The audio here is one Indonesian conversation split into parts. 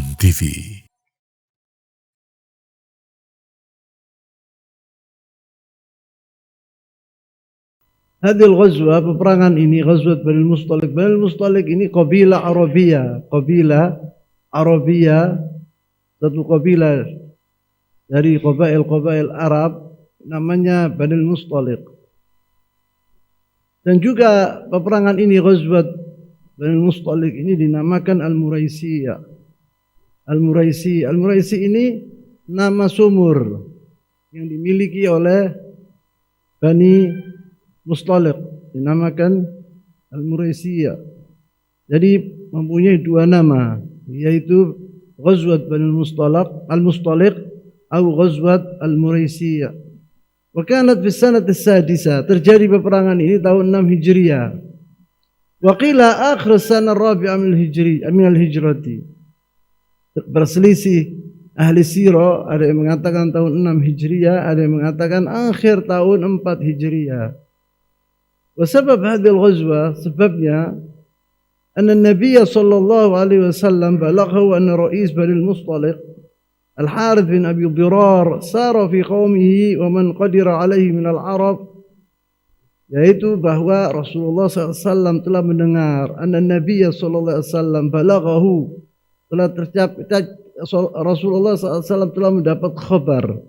Quran TV. Hadil ghazwa, peperangan ini, ghazwat Bani Mustalik. Bani Mustalik ini kabilah Arabiyah, satu kabilah dari qabail Arab, namanya Bani Mustalik. Dan juga peperangan ini, ghazwat Bani Mustalik ini dinamakan Al-Muraisiyah. Al-Muraisi ini nama sumur yang dimiliki oleh Bani Mustalik, dinamakan Al-Muraisiyah. Jadi mempunyai dua nama, yaitu Ghazwat Bani Al-Mustalik atau Ghazwat Al-Muraisiyah. Wa kanat fi sanati as-sadisah, terjadi peperangan ini tahun 6 Hijriah. Wa qila akhir sanah rabi'ah min al-hijrati. Berselisih ahli sirah, ada yang mengatakan tahun 6 Hijriah, ada yang mengatakan akhir tahun 4 Hijriah. وسبب هذه الغزوة sebabnya أن النبي صلى الله عليه وسلم بلغه أن رئيس بني المصطلق الحارث بن أبي ضرار سار في قومه ومن قدر عليه من العرب, yaitu bahwa Rasulullah SAW telah mendengar أن النبي صلى الله عليه وسلم بلغه, telah tercapai, Rasulullah SAW telah mendapat kabar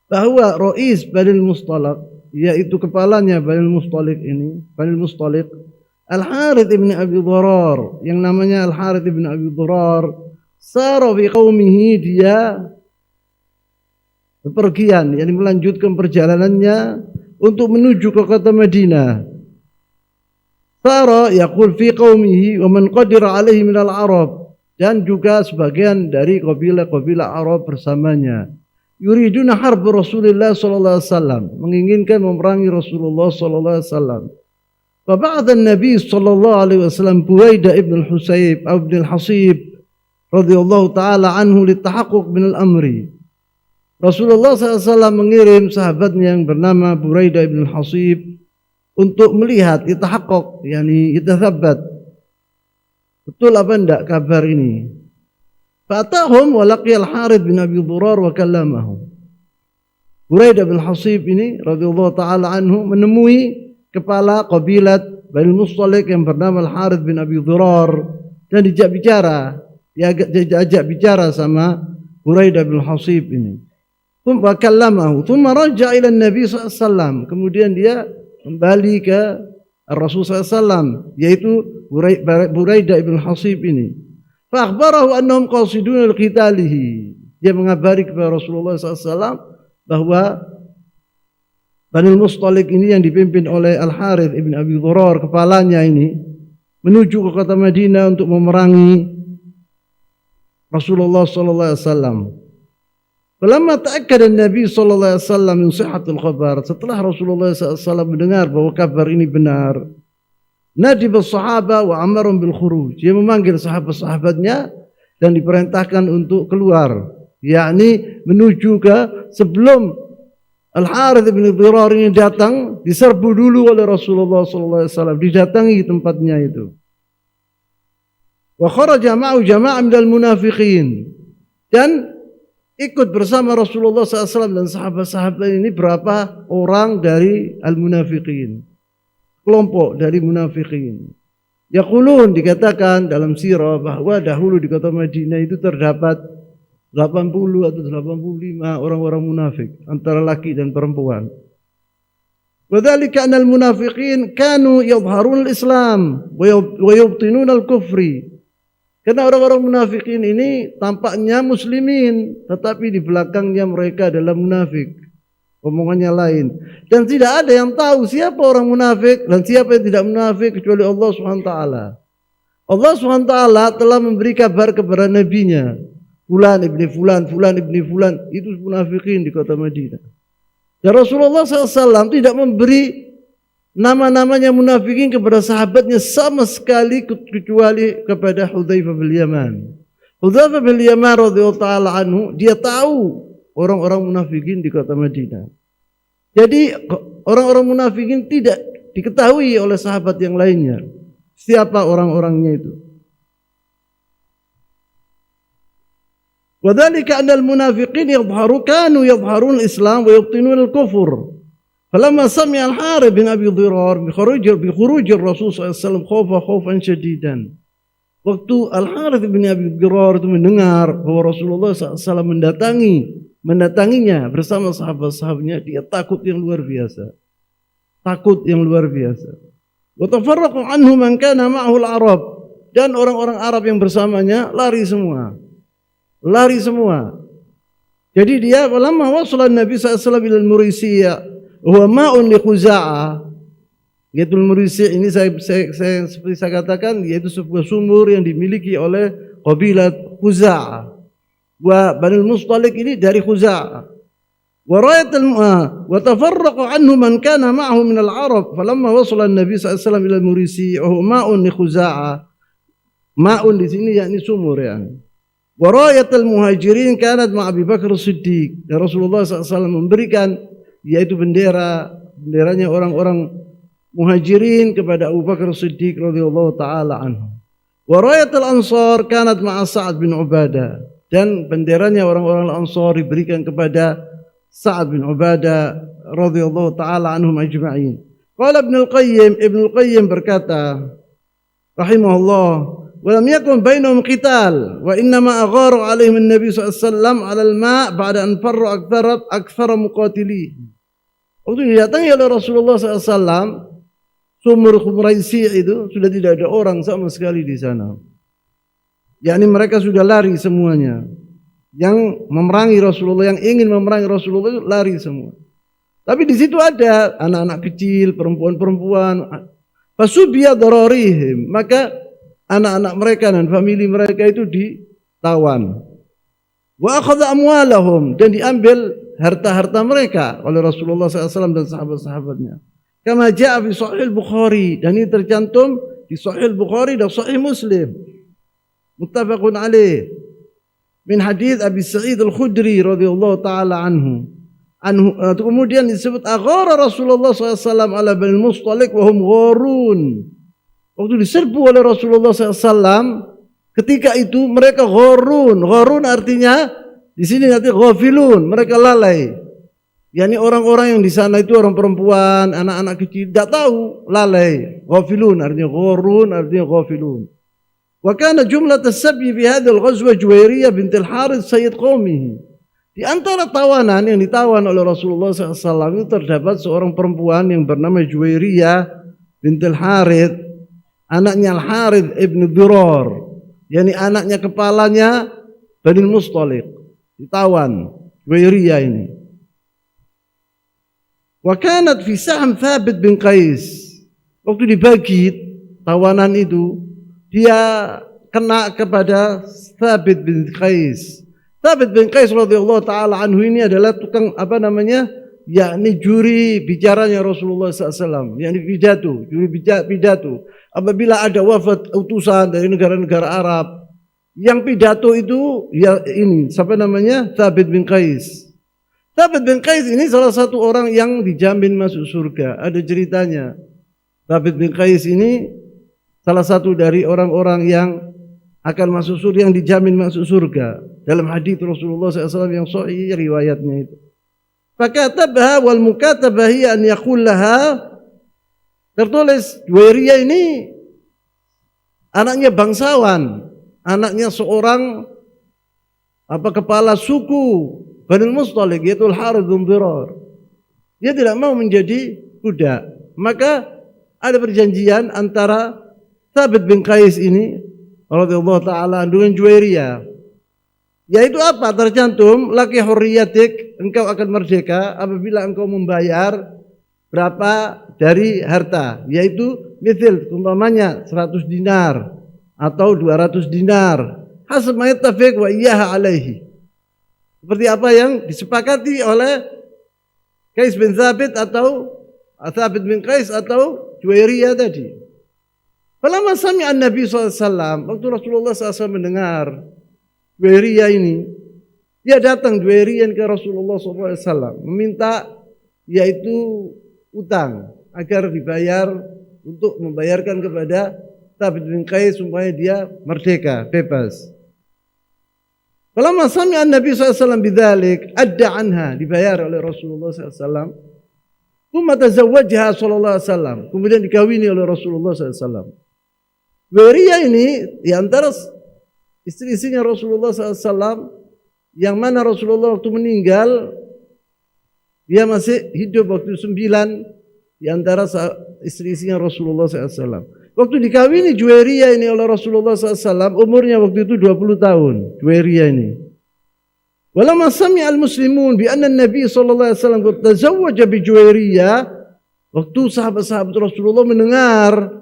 bahwa Ra'is Bani Mustalik, yaitu kepalanya Bani Mustalik, Al-Harith ibn Abi Dharar, yang namanya Al-Harith ibn Abi Dharar, sara fi qaumihi, dia bepergian, yakni melanjutkan perjalanannya untuk menuju ke kota Madinah. Sara yaqul fi qaumihi wa man qadira alaihi min al-Arab, dan juga sebagian dari kabilah Arab bersamanya. Yuriduna harb Rasulullah sallallahu alaihi wasallam, menginginkan memerangi Rasulullah sallallahu alaihi wasallam. Fa ba'da an-nabi sallallahu alaihi wasallam Buwaidah ibn al-Husayb atau ibn al-Hasib radhiyallahu taala anhu litahaqquq min al-amri. Rasulullah sallallahu alaihi wasallam mengirim sahabatnya yang bernama Buwaidah ibn al-Hasib untuk melihat, itahaqquq, yakni itathabbat, betul apa enggak kabar ini. Fatahum wa laqiya Al-Harith bin Abi Dharar wa kallamahu. Buraidah bin Hasib ini radhiyallahu taala anhu menemui kepala kabilah Bani Mustalik yang bernama Al-Harith bin Abi Dharar dan diajak bicara sama Buraidah bin Hasib ini. Wa kallamahu, thumma raja'a ila Nabi sallallahu alaihi wasallam. Kemudian dia kembali ke Rasul sallallahu alaihi wasallam, yaitu Buraidah bin Hasib ini. Fa akhbarahu annahum qasidun al-qitalihi. Dia mengabari kepada Rasulullah SAW bahwa Bani Mustalik ini yang dipimpin oleh Al-Harith ibn Abi Dharar, kepalanya ini, menuju ke kota Madinah untuk memerangi Rasulullah SAW. Falamma ta'akkada an-Nabi sallallahu alaihi wasallam min sihhatil khabar, setelah Rasulullah SAW mendengar bahwa kabar ini benar, nadib as-sahaba wa amarum bil khuruj, dia memanggil sahabat-sahabatnya dan diperintahkan untuk keluar, yakni menuju ke, sebelum Al-Harith bin Dharar ini datang, diserbu dulu oleh Rasulullah sallallahu alaihi wasallam, didatangi tempatnya itu. Wa kharaja ma'ahu jama'ah minal munafiqin, dan ikut bersama Rasulullah sallallahu alaihi wasallam dan sahabat-sahabat ini berapa orang dari al-munafiqin, kelompok dari munafikin. Yaqulun, dikatakan dalam sirah bahwa dahulu di kota Madinah itu terdapat 80 atau 85 orang-orang munafik, antara laki dan perempuan. Wa dzalika anal munafiqin kanu yadhharun al-islam wa yubtinun al-kufri. Karena orang-orang munafikin ini tampaknya muslimin, tetapi di belakangnya mereka adalah munafik. Omongannya lain, dan tidak ada yang tahu siapa orang munafik dan siapa yang tidak munafik kecuali Allah SWT. Allah SWT telah memberi kabar kepada nabinya, fulan ibni fulan, fulan ibni fulan, itu munafikin di kota Madinah. Dan Rasulullah SAW tidak memberi nama-namanya munafikin kepada sahabatnya sama sekali, kecuali kepada Hudzaifah bin Yaman. Hudzaifah bin Yaman radhiyallahu taala anhu, dia tahu orang-orang munafikin di kota Madinah. Jadi orang-orang munafikin tidak diketahui oleh sahabat yang lainnya siapa orang-orangnya itu. Wadzalika anna al-munafiqin kanu yadhharun al-islam wa yubtinun al-kufr. Falamma sami'a al-Harith bin Abi Dhirar bi khuruj ar-Rasul sallallahu alaihi wasallam khaufan syadidan. Waktu Al-Harith bin Abi Dhirar itu mendengar bahwa Rasulullah SAW mendatanginya bersama sahabat-sahabatnya, dia takut yang luar biasa. Takut yang luar biasa. Wa tafarraqu anhu man kana ma'ahu al-Arab, dan orang-orang Arab yang bersamanya lari semua. Lari semua. Jadi dia lama wasala Nabi SAW ila al-Muraisiyah, huwa ma'un li Khuza'ah. Yaitu al-Muraisiyah ini saya seperti saya katakan, yaitu sebuah sumur yang dimiliki oleh kabilah Khuza'ah. Wa Bani al-Mustalik ini dari Khuza'ah. Wa tafarraqa anhu man kana ma'ahu min al-Arab. Falamma wasala Nabi SAW ila al-Muraisiyah, huwa ma'un li Khuza'ah. Ma'un di sini yakni sumur yani. Warayatul muhajirin kanat ma Abi Bakar Siddiq. Dan Rasulullah SAW memberikan yaitu benderanya orang-orang muhajirin kepada Abu Bakar Siddiq radhiyallahu taala anhu. Warayatul ansar kanat ma Sa'ad bin Ubadah. Dan benderanya orang-orang Ansar diberikan kepada Sa'ad bin Ubadah radhiyallahu taala anhum ajma'in. Qala Ibnu Al-Qayyim berkata rahimahullah, ولم يكن بينهم قتال وإنما أغار عليهم النبي صلى الله عليه وسلم على الماء بعد أن فروا أكثر مقاتليه. Waktu didatangi oleh Rasulullah SAW, sumur Khuraisy itu sudah tidak ada orang sama sekali di sana. yakni mereka sudah lari semuanya. Yang memerangi Rasulullah, yang ingin memerangi Rasulullah itu lari semua. Tapi di situ ada anak-anak kecil, perempuan-perempuan. Fasubiya dararihim, maka anak-anak mereka dan famili mereka itu ditawan. Wa akhadha amwalahum, dan diambil harta-harta mereka oleh Rasulullah SAW dan sahabat-sahabatnya. Kama ja'a fi Sahih Bukhari, dan ini tercantum di Sahih Bukhari dan Sahih Muslim. Muttafaqun alaih. Min hadits Abi Sa'id Al-Khudri radhiyallahu taala anhu. Kemudian disebut aghara Rasulullah SAW ala Bani Mustalik wa hum gharun. Waktu diserbu oleh Rasulullah SAW, ketika itu mereka gharun. Gharun artinya di sini nanti ghafilun, mereka lalai. Yani orang-orang yang di sana itu orang perempuan, anak-anak kecil, tidak tahu, lalai. Ghafilun artinya gharun, artinya ghafilun. Wa kana jumlat as-sabyi fi hadhihi al-ghazwa Juwairiyah bint al-Harith sayyid qaumihi. Di antara tawanan yang ditawan oleh Rasulullah SAW itu terdapat seorang perempuan yang bernama Juwairiyah bint al-Harith. Anaknya Al-Harith ibn Dhirar, yakni anaknya kepalanya Bani Mustalik, ditawan Juwairiyah ini. Wa kanat fi sahm Thabit bin Qais. Waktu dibagi tawanan itu, dia kena kepada Thabit bin Qais. Thabit bin Qais radhiyallahu taala anhu ini adalah tukang yakni juri bicaranya Rasulullah SAW, yakni pidato, juri pidato. Apabila ada wafat utusan dari negara-negara Arab, yang pidato itu ya ini, Thabit bin Qais. Thabit bin Qais ini salah satu orang yang dijamin masuk surga. Ada ceritanya. Thabit bin Qais ini salah satu dari orang-orang yang akan masuk surga, yang dijamin masuk surga. Dalam hadis Rasulullah SAW yang sahih riwayatnya itu. Fakatabha wal mukatabah hiya an yaqul laha, tertulis Juwairiyah ini anaknya bangsawan, anaknya seorang kepala suku Bani Mustalik, yaitu Al-Harith bin Dhirar. Dia tidak mau menjadi budak. Maka ada perjanjian antara Thabit bin Qais ini radhiyallahu taala dengan Juwairiyah. Yaitu apa? Tercantum laki hurriyatik, engkau akan merdeka apabila engkau membayar berapa dari harta, yaitu misal umpamanya 100 dinar atau 200 dinar. Hasab ma yattafiq wa iyyaha alaihi. Seperti apa yang disepakati oleh Qais bin Thabit atau Thabit bin Qais atau Juwairiyah tadi. Falamma sami'a an-nabi sallallahu alaihi wasallam, waktu Rasulullah SAW mendengar Juwairiyah ini, dia datang Juwairiyah ke Rasulullah SAW meminta yaitu utang agar dibayar untuk membayarkan kepada Thabit bin Qais supaya dia merdeka, bebas. Falamma sami'a Nabi SAW bidzalik, adda anha, dibayar oleh Rasulullah SAW. Tsumma tazawwajaha sallallahu alaihi wasallam, kemudian dikawini oleh Rasulullah SAW. Juwairiyah ini di antara istri-istrinya Rasulullah SAW, yang mana Rasulullah waktu meninggal, dia masih hidup waktu 9 di antara istri-istrinya Rasulullah SAW. Waktu dikawini Juwairiyah ini oleh Rasulullah SAW, umurnya waktu itu 20 tahun. Juwairiyah ini. Walamma sami'a al-muslimun bi anna an-nabi sallallahu alaihi wasallam qad tazawwaja bi Juwairiyah, waktu sahabat-sahabat Rasulullah mendengar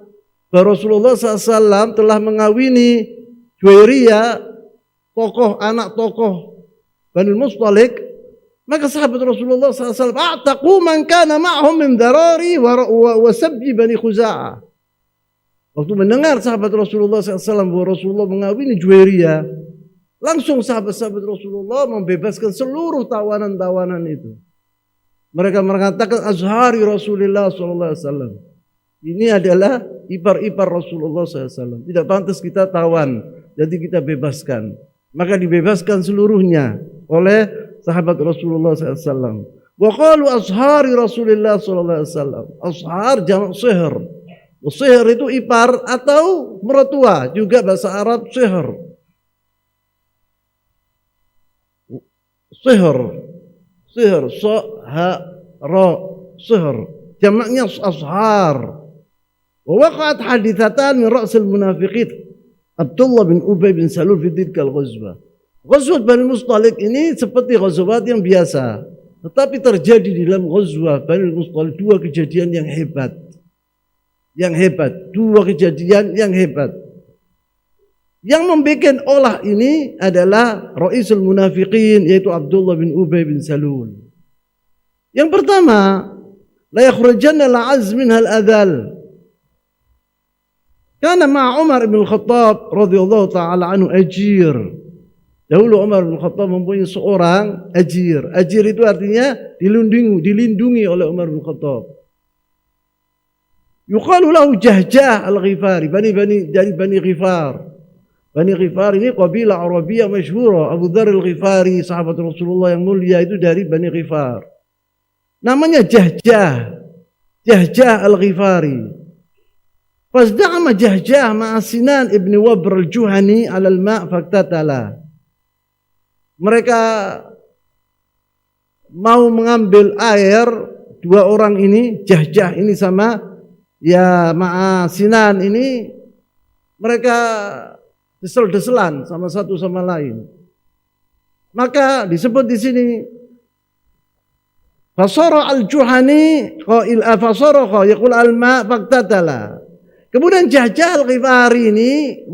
bahwa Rasulullah SAW telah mengawini Juwairiyah, anak tokoh Bani Mustalik, maka sahabat Rasulullah SAW a'taqu man kana ma'hum min darari wa sabyi Bani Khuza'ah. Waktu mendengar sahabat Rasulullah SAW bahwa Rasulullah mengawini Juwairiyah, langsung sahabat-sahabat Rasulullah membebaskan seluruh tawanan-tawanan itu. Mereka mengatakan azhari Rasulullah SAW. Ini adalah ipar-ipar Rasulullah SAW. Tidak pantas kita tawan, jadi kita bebaskan. Maka dibebaskan seluruhnya oleh sahabat Rasulullah SAW. Wa qalu azhari Rasulullah SAW. Azhar jamak sihr. Sihr itu ipar atau mertua, juga bahasa Arab sihr. Sihr, sa ha ra, sihr. Jamaknya ashar. Wa waqa'at hadithatan min ra'sil munafiqin Abdullah bin Ubay bin Salul fi tilka al-ghazwah. Ghazwat Bani Mustalik ini seperti ghazwat yang biasa, tetapi terjadi di dalam ghazwah Bani Mustalik dua kejadian yang hebat. Dua kejadian yang hebat. Yang membuat olah ini adalah Ra'isul Munafiqin, yaitu Abdullah bin Ubay bin Salul. Yang pertama, la yakhrujanna al-'azm minha al-adhal. Kana ma' Umar bin Khattab radhiyallahu ta'ala anhu ajir. Dahulu Umar bin Khattab mempunyai seorang ajir. Ajir itu artinya dilindungi oleh Umar bin Khattab. Yuqalu lahu Jahjah al-Ghifari, dari Bani Ghifar. Bani Ghifar ini qabilah Arabiyah masyhura. Abu Dzar al-Ghifari, sahabat Rasulullah yang mulia itu dari Bani Ghifar. Namanya Jahjah al-Ghifari. Fasda'ama Jahjah ma'a Sinan ibn Wabr al-Juhani 'ala al-ma' faktatala. Mereka mau mengambil air, dua orang ini, Jahjah ini sama ma'a Sinan ini, mereka desel-deselan sama satu sama lain. Maka disebut di sini fasara al-Juhani fasara yaqul al-ma' faktatala. Kemudian Jahjah al-Ghifari ini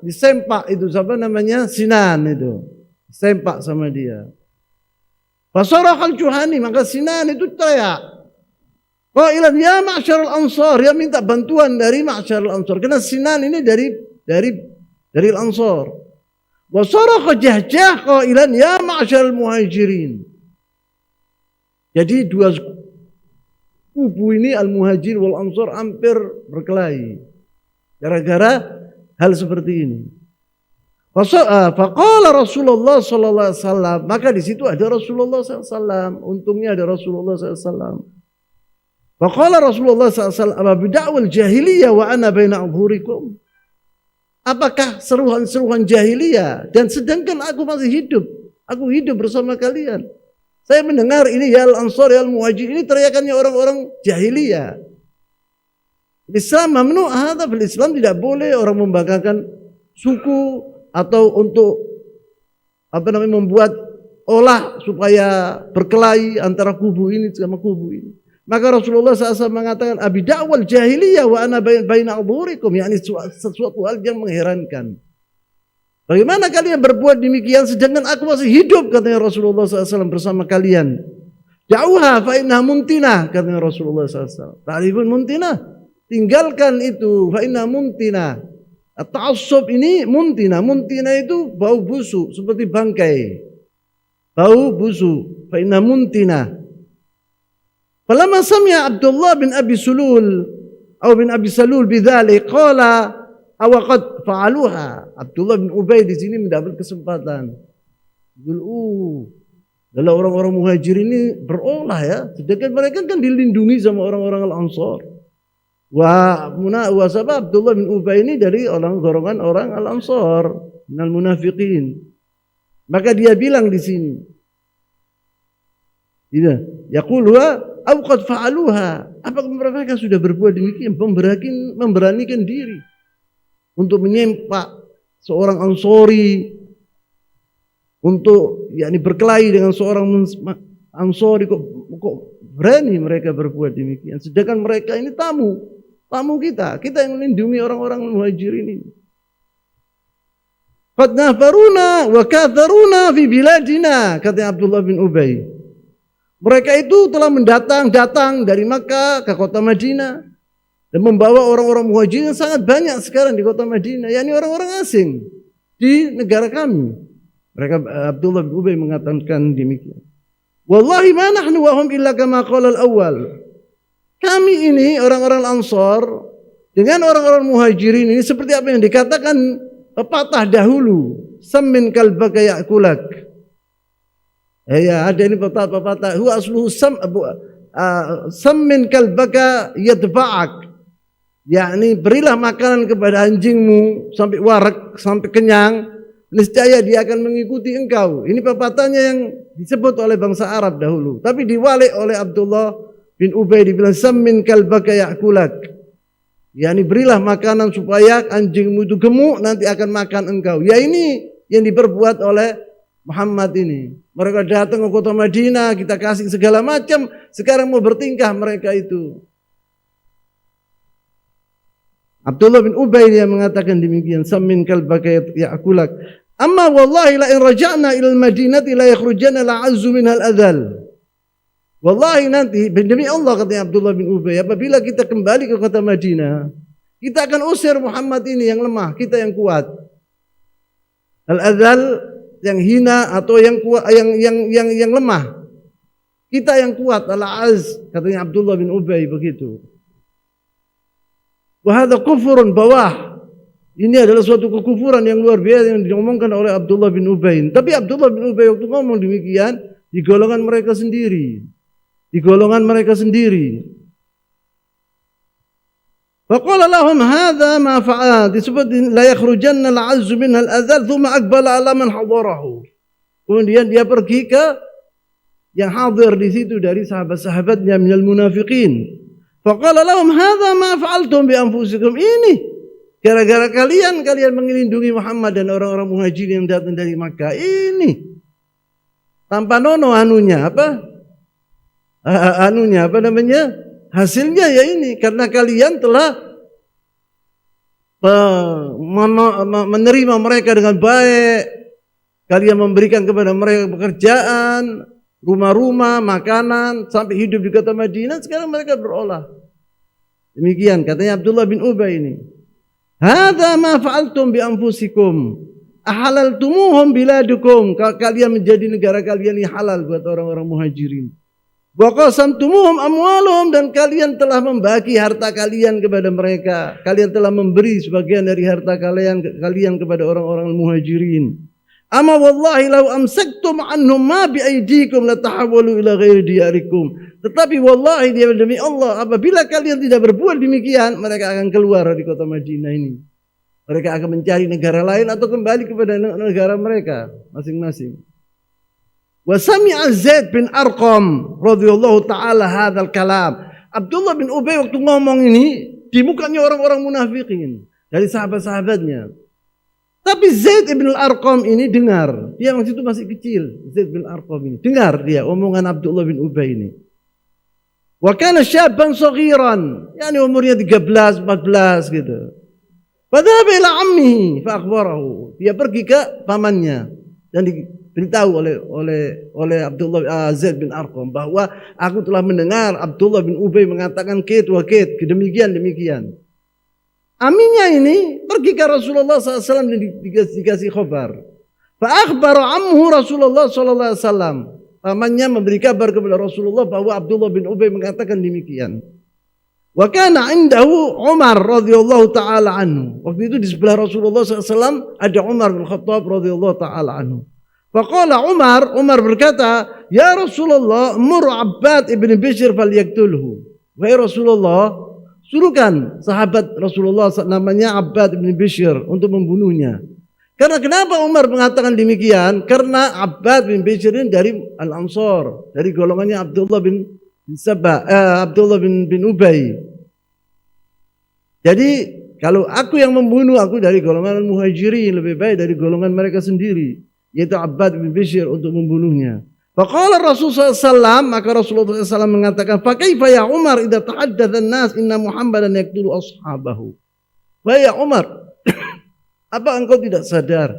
disempak itu Sinan itu. Sempak sama dia. Fasara al-Juhani, maka Sinan itu teriak. Qailan ya ma'syarul ansar, dia minta bantuan dari ma'syarul ansar. Karena Sinan ini dari al-ansar. Wa saraha Jahjah qailan ya ma'syarul muhajirin. Jadi dua kubu ini al-muhajir wal ansar hampir berkelahi gara-gara hal seperti ini. Faqala Rasulullah sallallahu alaihi wasallam, maka di situ ada Rasulullah sallallahu alaihi wasallam. Untungnya ada Rasulullah sallallahu alaihi wasallam. Faqala Rasulullah sallallahu alaihi wasallam, "Bid'awal jahiliyah wa ana baina adhurikum." Apakah seruan-seruan jahiliyah dan sedangkan aku masih hidup. Aku hidup bersama kalian. Saya mendengar ini ya al-ansar ya al-muhajir, ini teriakannya orang-orang jahiliyah. Islam mamnu hadza, fil Islam tidak boleh orang membanggakan suku atau untuk membuat olah supaya berkelahi antara kubu ini sama kubu ini. Maka Rasulullah SAW mengatakan abi da'wal jahiliyah wa ana baina adhurikum, yakni sesuatu hal yang mengherankan. Bagaimana kalian berbuat demikian sedangkan aku masih hidup, katanya Rasulullah SAW bersama kalian. Da'uha fa innaha muntinah, katanya Rasulullah SAW. Ta'rifun muntinah? Tinggalkan itu, fa innaha muntinah. Ta'assub ini muntinah. Muntinah itu bau busuk seperti bangkai. Bau busuk. Fa innaha muntinah. Falamma sami'a Abdullah bin Abi Salul bidzalik qala awaqad fa'aluha. Abdullah bin Ubay di sini mendapat kesempatan. Kalau orang-orang muhajir ini berolah ya, sedangkan mereka kan dilindungi sama orang-orang Al-Ansar. Abdullah bin Ubay ini dari golongan orang Al-Ansar, minal munafiqin. Maka dia bilang di sini, yaqulu aw qad fa'aluha. Apakah mereka sudah berbuat demikian, memberanikan diri untuk menyempak seorang Ansori, untuk berkelahi dengan seorang Ansori, kok berani mereka berbuat demikian, sedangkan mereka ini tamu kita yang melindungi orang-orang muhajirin ini. Qad nafaruna wa katharuna fi biladina, kata Abdullah bin Ubay. Mereka itu telah datang dari Makkah ke kota Madinah dan membawa orang-orang muhajirin sangat banyak sekarang di kota Madinah, yakni orang-orang asing di negara kami. Mereka Abdullah bin Ubay mengatakan demikian. Wallahi ma nahnu wa hum illa kama qala al-awwal. Kami ini orang-orang Ansar dengan orang-orang muhajirin ini seperti apa yang dikatakan pepatah dahulu, sammin kalbaka ya'kulak. Ya, ada ini pepatah huwa asluhu sammin kalbaka yadfa'ak. Yakni berilah makanan kepada anjingmu sampai warak, sampai kenyang, niscaya dia akan mengikuti engkau. Ini pepatahnya yang disebut oleh bangsa Arab dahulu, tapi diwalik oleh Abdullah bin Ubay, dibilang sammin kalbaka ya'kulak. Yani berilah makanan supaya anjingmu itu gemuk, nanti akan makan engkau. Ya, ini yang diperbuat oleh Muhammad ini. Mereka datang ke kota Madinah, kita kasih segala macam, sekarang mau bertingkah mereka itu. Abdullah bin Ubay dia mengatakan demikian, sammin kalbaka ya'kulak. Amma wallahi la in raja'na ila al-Madinati la yakhrujana la'azzu minha al-adhal. Wallahi nanti, demi Allah, katanya Abdullah bin Ubay, apabila kita kembali ke kota Madinah, kita akan usir Muhammad ini yang lemah, kita yang kuat. Al-adhal, yang hina atau yang kuat, yang lemah. Kita yang kuat, al-az, katanya Abdullah bin Ubay begitu. Wa hadha kufurun bawah. Ini adalah suatu kekufuran yang luar biasa yang diomongkan oleh Abdullah bin Ubay. Tapi Abdullah bin Ubay waktu ngomong demikian di golongan mereka sendiri. Faqala lahum hadha ma fa'al, disebut la yakhrujanna al-'azzu minha al-adhal thumma aqbala 'ala man hadarahu. Kemudian dia pergi ke yang hadir di situ dari sahabat-sahabatnya minal munafiqin. Faqala lahum hadha ma fa'altum bi anfusikum. Ini gara-gara kalian melindungi Muhammad dan orang-orang muhajirin yang datang dari Makkah ini. Tanpa nono hasilnya ya ini, karena kalian telah menerima mereka dengan baik, kalian memberikan kepada mereka pekerjaan, rumah-rumah, makanan, sampai hidup di kota Madinah. Sekarang mereka berolah demikian, katanya Abdullah bin Ubay ini. Hadza ma fa'altum bi anfusikum ahalaltumuhum biladukum. Kalian menjadi negara kalian ini halal buat orang-orang muhajirin. Wa qasamtumuhum amwaluhum, dan kalian telah membagi harta kalian kepada mereka. Kalian telah memberi sebagian dari harta kalian kepada orang-orang muhajirin. Amma wallahi law amsaktum anhum ma bi aydikum latahawwalu ila ghairi diyarikum. Tetapi wallahi demi Allah, apabila kalian tidak berbuat demikian, mereka akan keluar dari kota Madinah ini. Mereka akan mencari negara lain atau kembali kepada negara mereka masing-masing. Wa sami'a Zaid bin Arqam radhiyallahu taala hadzal kalam. Abdullah bin Ubay waktu ngomong ini di mukanya orang-orang munafikin dari sahabat-sahabatnya. Tapi Zaid bin Arqam ini dengar, dia waktu itu masih kecil. Zaid bin Arqam ini dengar dia omongan Abdullah bin Ubay ini. Wa kana syaban saghiran, yani umurnya 13, 14 gitu. Fadhaba ila ammihi fa akhbarahu. Dia pergi ke pamannya dan diberitahu oleh Abdullah Zaid bin Arqam bahwa aku telah mendengar Abdullah bin Ubay mengatakan demikian. Aminnya ini pergi ke Rasulullah SAW dan dikasih khabar. Fa akhbara amhu Rasulullah SAW. Pamannya memberi kabar kepada Rasulullah bahwa Abdullah bin Ubay mengatakan demikian. Wa kana indahu Umar radhiyallahu taala anhu. Waktu itu di sebelah Rasulullah SAW ada Umar bin Khattab radhiyallahu taala anhu. Faqala Umar berkata, "Ya Rasulullah, mur Abbad ibn Bishr falyaktulhu." Wahai Rasulullah, suruhkan sahabat Rasulullah namanya Abbad ibn Bishr untuk membunuhnya. Karena kenapa Umar mengatakan demikian? Karena Abbad bin Bishr ini dari Al-Ansar, dari golongannya Abdullah bin Ubay. Jadi kalau aku yang membunuh, aku dari golongan Al-Muhajirin, lebih baik dari golongan mereka sendiri, yaitu Abbad bin Bishr untuk membunuhnya. Faqala Rasulullah SAW, maka Rasulullah SAW mengatakan, "Fakaifa ya Umar idza tahaddatsa an-nas inna Muhammadan yaqtulu ashabahu." Wahai Umar, apa engkau tidak sadar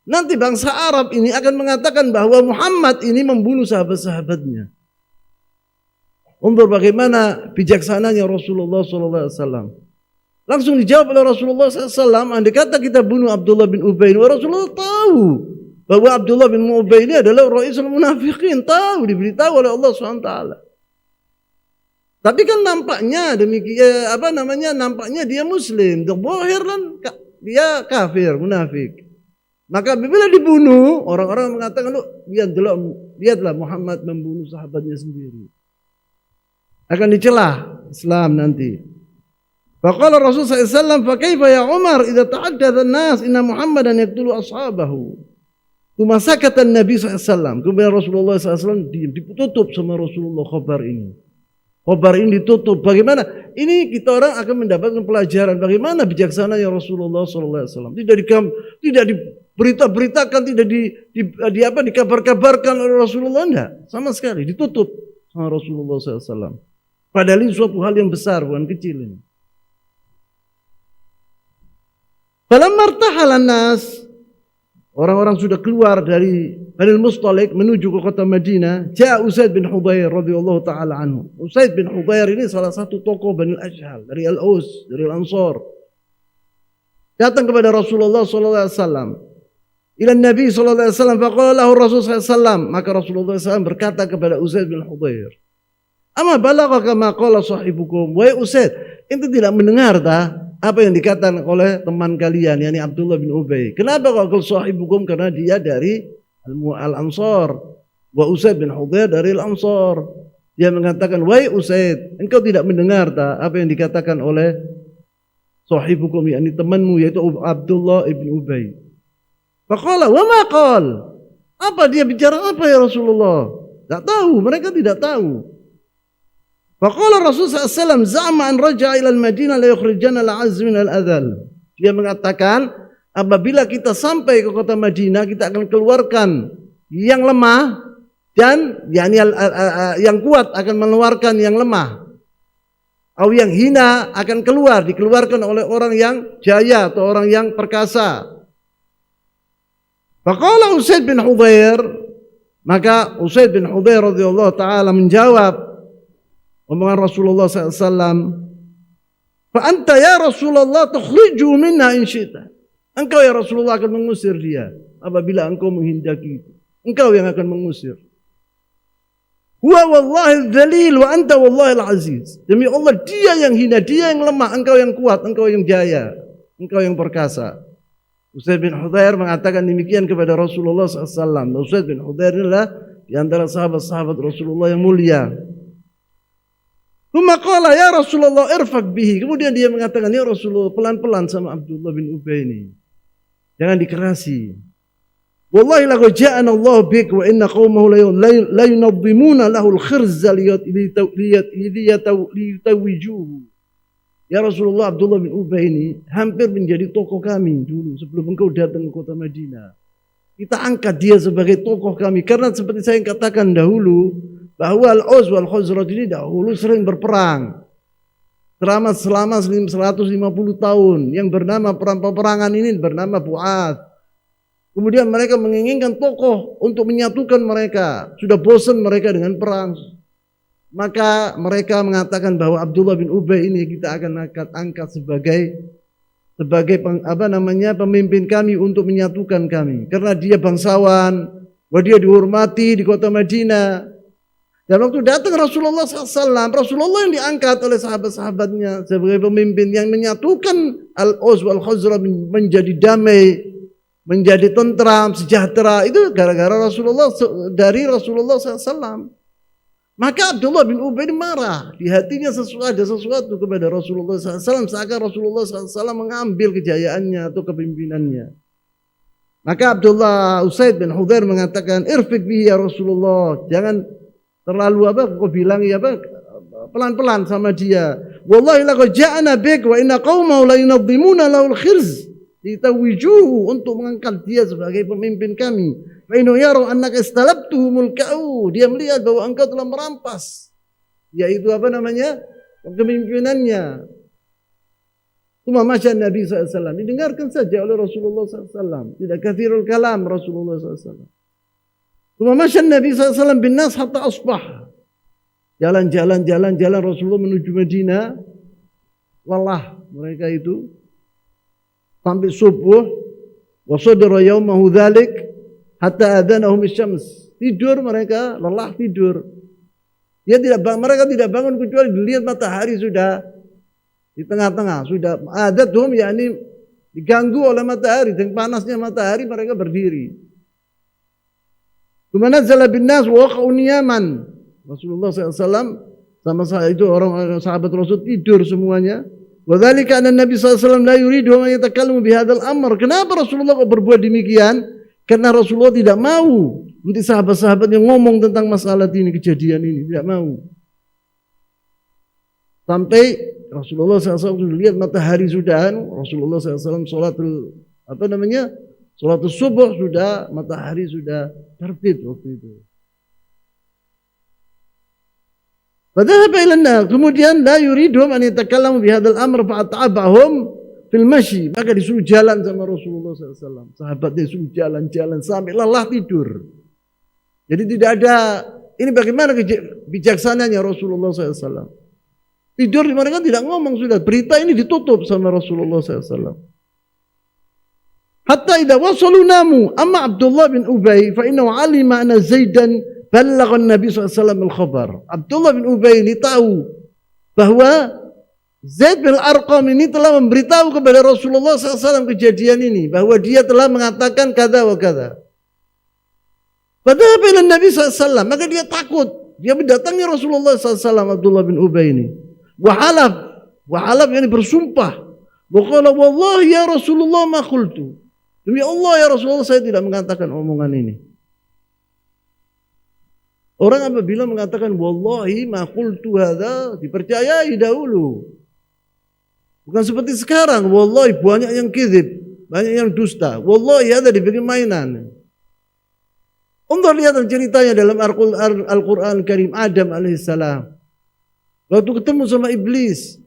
nanti bangsa Arab ini akan mengatakan bahwa Muhammad ini membunuh sahabat-sahabatnya. Umar bagaimana bijaksananya Rasulullah SAW. Langsung dijawab oleh Rasulullah SAW, andai kata kita bunuh Abdullah bin Ubay, Rasulullah tahu bahwa Abdullah bin Ubay ini adalah Ra'isul Munafiqin, tahu, diberitahu oleh Allah SWT. Tapi kan nampaknya demikian, nampaknya dia Muslim, zahir kan dia kafir, munafik. Maka bila dibunuh, orang-orang mengatakan, lihatlah Muhammad membunuh sahabatnya sendiri. Akan dicelah Islam nanti. Faqala Rasulullah SAW, "Fakaifa ya Umar idza ta'addatsa an-nas inna Muhammadan yaqtulu ashabahu." Kumasakatan Nabi SAW. Kemudian Rasulullah SAW ditutup sama Rasulullah khabar ini. Khabar ini ditutup. Bagaimana? Ini kita orang akan mendapatkan pelajaran bagaimana bijaksananya Rasulullah SAW. Tidak diberita-beritakan, tidak dikabar-kabarkan oleh Rasulullah, enggak, sama sekali ditutup sama Rasulullah SAW. Padahal ini suatu hal yang besar, bukan kecil ini. Falamma irtahala an-nas, orang-orang sudah keluar dari Bani Mustalik menuju ke kota Madinah. Ja'a Usaid bin Hudayr radhiyallahu taala anhu. Usaid bin Hudayr ini salah satu tokoh Bani Al-Ashhal dari Al-Aus, dari Al-Ansar. Datang kepada Rasulullah sallallahu alaihi wasallam. Ila Nabi sallallahu alaihi wasallam, faqala lahu Rasul sallallahu alaihi wasallam, maka Rasulullah SAW berkata kepada Usaid bin Hudayr, "Ama balagha ma qala sahibukum?" Wahai Usaid, ente tidak mendengar apa yang dikatakan oleh teman kalian, yakni Abdullah bin Ubay. Kenapa kau sahibukum? Karena dia dari Al-Ansar. Wa Usaid bin Hudayr dari Al-Ansar. Dia mengatakan, "Wahai Usaid, engkau tidak mendengar apa yang dikatakan oleh sahibukum, yakni temanmu, yaitu Abdullah bin Ubay." Faqala, "Wa ma qal?" Apa dia bicara apa ya Rasulullah? Tak tahu, mereka tidak tahu. Faqala Rasulullah SAW, "Za'ama an raja'a ila al-Madinah la yukhrijanna al-'azz min al-adhal." Dia mengatakan, apabila kita sampai ke kota Madinah, kita akan keluarkan yang lemah dan yang kuat akan mengeluarkan yang lemah. Atau yang hina akan dikeluarkan oleh orang yang jaya atau orang yang perkasa. Faqala Usaid bin Hudayr, maka Usaid bin Hudayr radhiyallahu taala menjawab omongan Rasulullah SAW, "Fa anta ya Rasulullah tukhriju minha in syi'ta." Engkau ya Rasulullah akan mengusir dia apabila engkau menghendaki itu. Engkau yang akan mengusir. Huwa wallahi dzalil wa anta wallahi al-aziz. Demi Allah, dia yang hina, dia yang lemah, engkau yang kuat, engkau yang jaya, engkau yang perkasa. Usaid bin Hudayr mengatakan demikian kepada Rasulullah SAW. Usaid bin Hudayr adalah di antara sahabat-sahabat Rasulullah yang mulia. Qala ya Rasulullah irfaq bihi. Kemudian dia mengatakan, "Ya Rasulullah, pelan-pelan sama Abdullah bin Ubay ini. Jangan dikerasi. Wallahi laqad ja'ana Allah bik wa inna qaumahu la yunazzimuna lahu al-khirza liyatawijuhu." Ya Rasulullah, Abdullah bin Ubay ini hampir menjadi tokoh kami dulu sebelum engkau datang ke kota Madinah. Kita angkat dia sebagai tokoh kami karena seperti saya katakan dahulu, bahwa Al-Aus wal Khazraj ini dahulu sering berperang selama 150 tahun. Yang bernama peperangan ini bernama Bu'ath. Kemudian mereka menginginkan tokoh untuk menyatukan mereka. Sudah bosan mereka dengan perang. Maka mereka mengatakan bahwa Abdullah bin Ubay ini kita akan angkat sebagai pemimpin kami untuk menyatukan kami. Karena dia bangsawan, bahwa dia dihormati di kota Madinah. Dan waktu datang Rasulullah SAW, Rasulullah yang diangkat oleh sahabat-sahabatnya sebagai pemimpin yang menyatukan Al-Aus wal Khazraj menjadi damai, menjadi tentram, sejahtera, itu gara-gara Rasulullah, dari Rasulullah SAW. Maka Abdullah bin Ubay marah, di hatinya ada sesuatu kepada Rasulullah SAW, seakan Rasulullah SAW mengambil kejayaannya atau kepemimpinannya. Maka Abdullah Usaid bin Hudhair mengatakan, irfik bihi ya Rasulullah, jangan terlalu kau bilang pelan-pelan sama dia. Wallahi laqad ja'ana bik wa inna qaumahu la yunazzimuna lahu al-khirz. Ditawijuhu, untuk mengangkat dia sebagai pemimpin kami. Fa innahu yara annaka istalabtuhu mulka'u. Dia melihat bahwa engkau telah merampas, yaitu kepemimpinannya. Cuma masya Nabi SAW, didengarkan saja oleh Rasulullah SAW. Tidak kathirul kalam Rasulullah SAW. Cuma masya Nabi SAW bin nas hatta asbah. Jalan Rasulullah menuju Madinah. Lelah mereka itu sampai subuh. Wa sadara yaumahu dzalik hatta adhanahum asy-syams. Tidur mereka, lelah tidur. Mereka tidak bangun kecuali dilihat matahari sudah di tengah-tengah, sudah adathum, yakni diganggu oleh matahari, dengan panasnya matahari mereka berdiri. Kemudian nazala bin nas wa waqa'u niyaman. Rasulullah SAW sama saya itu orang sahabat Rasul tidur semuanya. Wa dzalika anna Nabi SAW la yuridu an yatakallamu bihadzal amr. Kenapa Rasulullah kok berbuat demikian? Karena Rasulullah tidak mau nanti sahabat-sahabat yang ngomong tentang masalah ini, kejadian ini, tidak mau. Sampai Rasulullah SAW lihat matahari sudah, Rasulullah SAW sholat subuh sudah, matahari sudah terbit waktu itu. Padahal kemudian la yuridum an yatakallamu bihadzal amr fa'ata'abahum fil masyi, maka disuruh jalan sama Rasulullah SAW. Sahabatnya disuruh jalan-jalan sampai lelah tidur. Jadi tidak ada, ini bagaimana bijaksananya Rasulullah SAW. Tidur mereka tidak ngomong sudah, berita ini ditutup sama Rasulullah SAW. Hatta idza wasalu namu amma Abdullah bin Ubay fa innahu alima anna Zaidan balagha Nabi SAW al-khabar. Abdullah bin Ubay ini tahu bahwa Zaid bin Arqam ini telah memberitahu kepada Rasulullah SAW kejadian ini, bahwa dia telah mengatakan kada wa kada. Padahal bila Nabi SAW, maka dia takut. Dia mendatangi Rasulullah SAW, Abdullah bin Ubay ini. Wahalaf yang bersumpah. Waqala wallahi ya Rasulullah ma qultu. Demi Allah ya Rasulullah, saya tidak mengatakan omongan ini. Orang apabila mengatakan wallahi ma qultu hadza, dipercayai dahulu. Bukan seperti sekarang, wallahi banyak yang kizib, banyak yang dusta. Wallahi hadza dibikin mainan. Untuk lihat ceritanya dalam Al-Quran Al-Karim, Adam alaihissalam. Waktu ketemu sama iblis,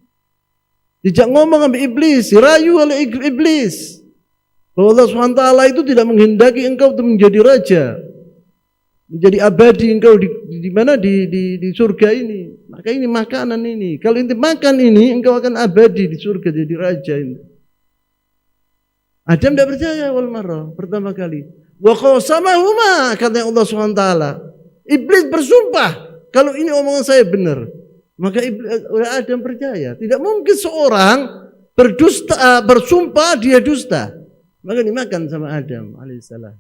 dijak ngomong sama iblis, dirayu oleh iblis, bahwa Allah SWT itu tidak menghendaki engkau untuk menjadi raja, menjadi abadi engkau di mana di surga ini. Maka ini makanan ini. Kalau ente makan ini, engkau akan abadi di surga jadi raja ini. Adam tidak percaya awal marah pertama kali. Wa qasamahuma, kata Allah SWT. Iblis bersumpah, kalau ini omongan saya benar. Maka Adam percaya. Tidak mungkin seorang bersumpah dia dusta. Maka dimakan sama Adam alaihissalam.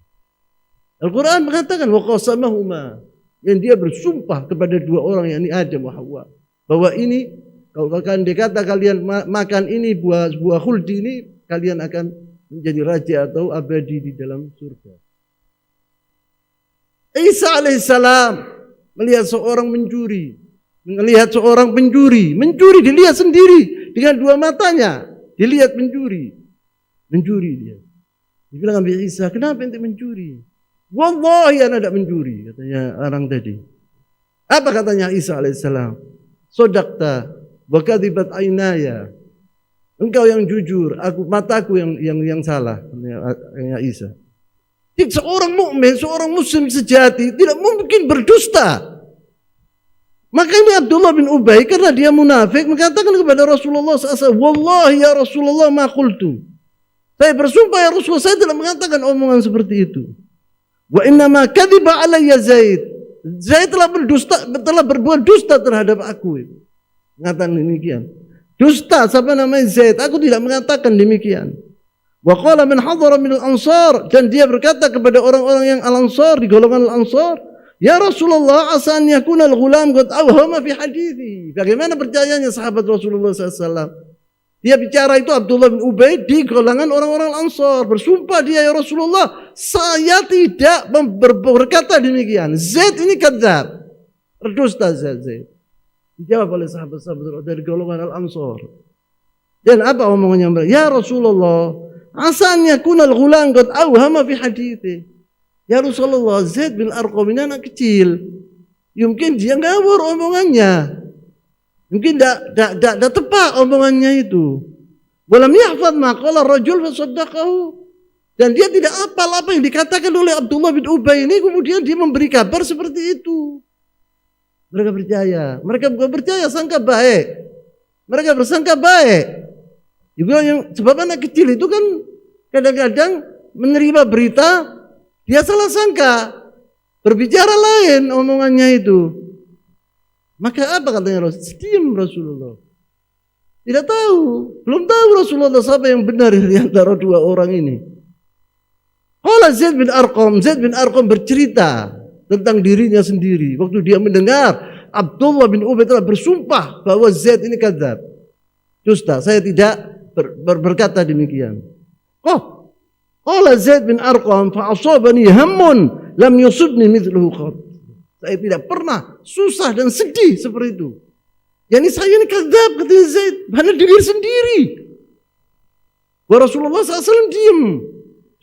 Al-Quran mengatakan wa qasamahuma, yang dia bersumpah kepada dua orang, yakni Adam wa Hawa, bahwa ini kalau kalian dikata kalian makan ini buah khuldi ini, kalian akan menjadi raja atau abadi di dalam surga. Isa alaihissalam melihat seorang mencuri, dilihat sendiri dengan dua matanya, dilihat mencuri dia. Dibilang Nabi Isa, kenapa ente mencuri? Wallahi ana tidak mencuri, katanya orang tadi. Apa katanya Isa alaihissalam? Sodakta wa kadhibat ainaya. Engkau yang jujur, mataku yang salah, katanya Isa. Seorang mukmin, seorang muslim sejati tidak mungkin berdusta. Makanya Abdullah bin Ubay, karena dia munafik, mengatakan kepada Rasulullah SAW, wallahi ya Rasulullah ma qultu. Saya bersumpah ya Rasulullah, saya tidak mengatakan omongan seperti itu. Wa innama kadhiba alayya Zaid. Zaid telah berbuat dusta terhadap aku. Mengatakan demikian. Dusta, siapa namanya Zaid? Aku tidak mengatakan demikian. Wa qala man hadara min al-ansar, dan dia berkata kepada orang-orang yang al-ansar, di golongan al-ansar, ya Rasulullah, asa an yakuna al-ghulam qad awhama fi hadithi. Bagaimana percayanya sahabat Rasulullah SAW? Dia bicara itu Abdullah bin Ubay di golongan orang-orang Ansar. Bersumpah dia, ya Rasulullah, saya tidak berkata demikian. Zaid ini kadzab, berdusta Zaid. Dijawab oleh sahabat-sahabat dari golongan Al-Ansar. Dan apa omongannya mereka? Ya Rasulullah, asan yakuna al-ghulam qad awhama fi hadithi. Ya Rasulullah, Zaid bin Arqam ini anak kecil. Mungkin dia ngawur omongannya. Mungkin tidak tepat omongannya itu. Walam yahfaz ma qala ar-rajul fa saddaqahu. Dan dia tidak hafal apa yang dikatakan oleh Abdullah bin Ubay ini, kemudian dia memberi kabar seperti itu. Mereka percaya. Mereka bukan percaya, sangka baik. Mereka bersangka baik. Juga yang sebab anak kecil itu kan kadang-kadang menerima berita, dia salah sangka, berbicara lain omongannya itu. Maka apa katanya Rasul? Diam Rasulullah. Tidak tahu, belum tahu Rasulullah siapa yang benar di antara dua orang ini. Qala Zaid bin Arqam bercerita tentang dirinya sendiri. Waktu dia mendengar Abdullah bin Ubay telah bersumpah bahwa Zaid ini kadzab, dusta, saya tidak berkata demikian. Qala Zaid bin Arqam fa asabani hammun lam yusibni mithluhu qat. Saya tidak pernah susah dan sedih seperti itu. Yani saya ini kadzab, kata Zaid, hanya diri sendiri. Rasulullah SAW diam.